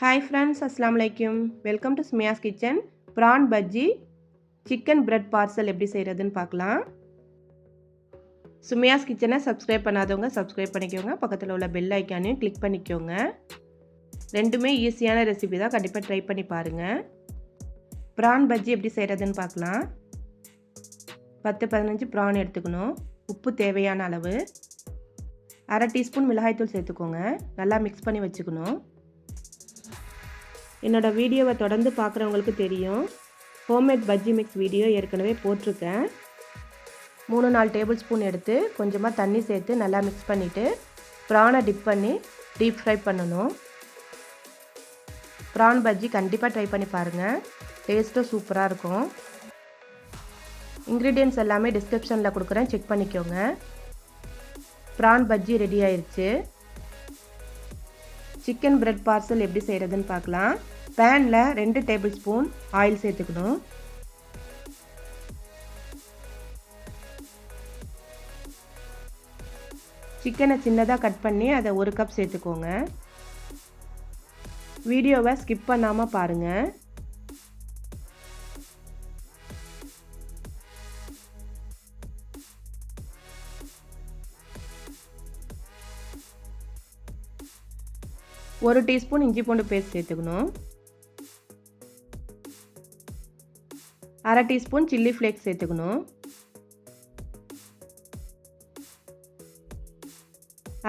Hi friends, Assalamualaikum. Welcome to Smiya's Kitchen. Prawn Bajji, chicken bread parcel எப்படி செய்யறதுன்னு பார்க்கலாம். Smiya's Kitchen subscribe பண்ணாதவங்க subscribe பண்ணிக்கோங்க. பக்கத்துல உள்ள பெல் ஐகானையும் கிளிக் பண்ணிக்கோங்க. ரெண்டுமே ஈஸியான ரெசிபி தான், கண்டிப்பா ட்ரை பண்ணி பாருங்க. prawn bajji எப்படி செய்யறதுன்னு பார்க்கலாம். 10-15 prawn எடுத்துக்கணும். உப்பு தேவையான அளவு. 1/2 டீஸ்பூன் மிளகாய்த்தூள் சேர்த்துக்கோங்க. நல்லா மிக்ஸ் பண்ணி வச்சுக்கணும். என்னோட வீடியோவை தொடர்ந்து பார்க்குறவங்களுக்கு தெரியும், ஹோம்மேட் பஜ்ஜி மிக்ஸ் வீடியோ ஏற்கனவே போட்டிருக்கேன். 3-4 டேபிள் ஸ்பூன் எடுத்து கொஞ்சமாக தண்ணி சேர்த்து நல்லா மிக்ஸ் பண்ணிவிட்டு ப்ரானை டிப் பண்ணி டீப் ஃப்ரை பண்ணணும். ப்ரான் பஜ்ஜி கண்டிப்பாக ட்ரை பண்ணி பாருங்கள், டேஸ்ட்டும் சூப்பராக இருக்கும். இன்க்ரீடியன்ட்ஸ் எல்லாமே டிஸ்கிரிப்ஷனில் கொடுக்குறேன், செக் பண்ணிக்கோங்க. ப்ரான் பஜ்ஜி ரெடி ஆயிடுச்சு. சிக்கன் பிரெட் பார்சல் எப்படி செய்கிறதுன்னு பார்க்கலாம். பேனில் 2 டேபிள் ஸ்பூன் ஆயில் சேர்த்துக்கணும். சிக்கனை சின்னதாக கட் பண்ணி அதை 1 கப் சேர்த்துக்கோங்க. வீடியோவை ஸ்கிப் பண்ணாமல் பாருங்கள். ஒரு டீஸ்பூன் இஞ்சி பூண்டு பேஸ்ட் சேர்த்துக்கணும். 1/2 டீஸ்பூன் சில்லி ஃப்ளேக்ஸ் சேர்த்துக்கணும்.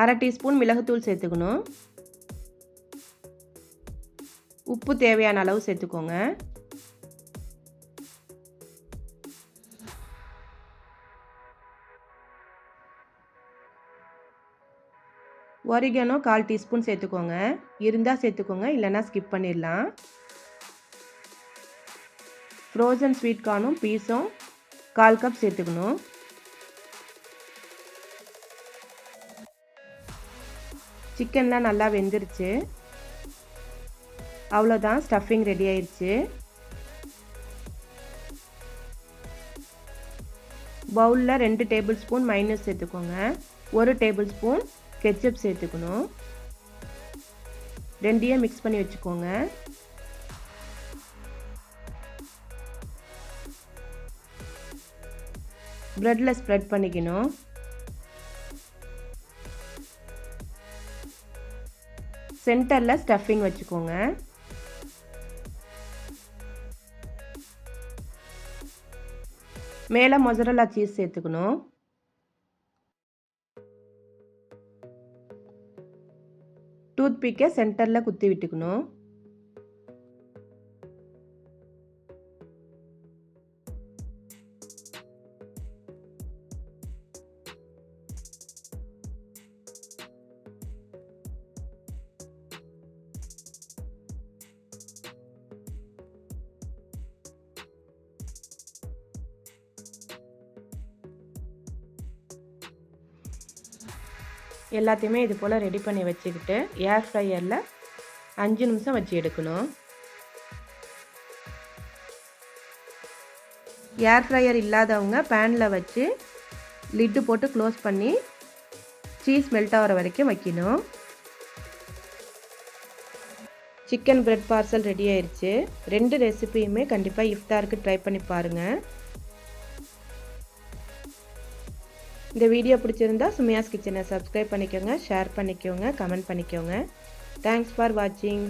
1/2 டீஸ்பூன் மிளகுத்தூள் சேர்த்துக்கணும். உப்பு தேவையான அளவு சேர்த்துக்கோங்க. ஒரிகானோ 1/4 டீஸ்பூன் சேர்த்துக்கோங்க. இருந்தால் சேர்த்துக்கோங்க, இல்லைன்னா ஸ்கிப் பண்ணிடலாம். ஃப்ரோசன் ஸ்வீட் கார்னும் பீஸும் 1/4 கப் சேர்த்துக்கணும். சிக்கன்லாம் நல்லா வெந்துருச்சு. அவ்வளோதான், ஸ்டஃபிங் ரெடி ஆயிடுச்சு. பவுலில் 2 டேபிள் ஸ்பூன் மைனஸ் சேர்த்துக்கோங்க. 1 டேபிள் ஸ்பூன் கெச்சப் சேர்த்துக்கணும். ரெண்டையும் மிக்ஸ் பண்ணி வச்சுக்கோங்க. பிரெட்ல ஸ்ப்ரெட் பண்ணிக்கணும். சென்டர்ல ஸ்டஃபிங் வச்சுக்கோங்க. மேலே மொசரல்லா சீஸ் சேர்த்துக்கணும். டூத் பிக்கை சென்டரில் குத்தி விட்டுக்கணும். எல்லாத்தையுமே இது போல் ரெடி பண்ணி வச்சுக்கிட்டு ஏர் ஃப்ரையரில் 5 நிமிஷம் வச்சு எடுக்கணும். ஏர் ஃப்ரையர் இல்லாதவங்க பேனில் வச்சு லிட்டு போட்டு க்ளோஸ் பண்ணி சீஸ் மெல்ட் ஆகிற வரைக்கும் வைக்கணும். சிக்கன் பிரெட் பார்சல் ரெடி ஆயிடுச்சு. 2 ரெசிபியுமே கண்டிப்பாக இஃப்தாருக்கு ட்ரை பண்ணி பாருங்கள். இந்த வீடியோ பிடிச்சிருந்தா சுமியாஸ் கிச்சனை சப்ஸ்கிரைப் பண்ணிக்கோங்க, ஷேர் பண்ணிக்கோங்க, கமெண்ட் பண்ணிக்கோங்க. தேங்க்ஸ் ஃபார் வாட்சிங்.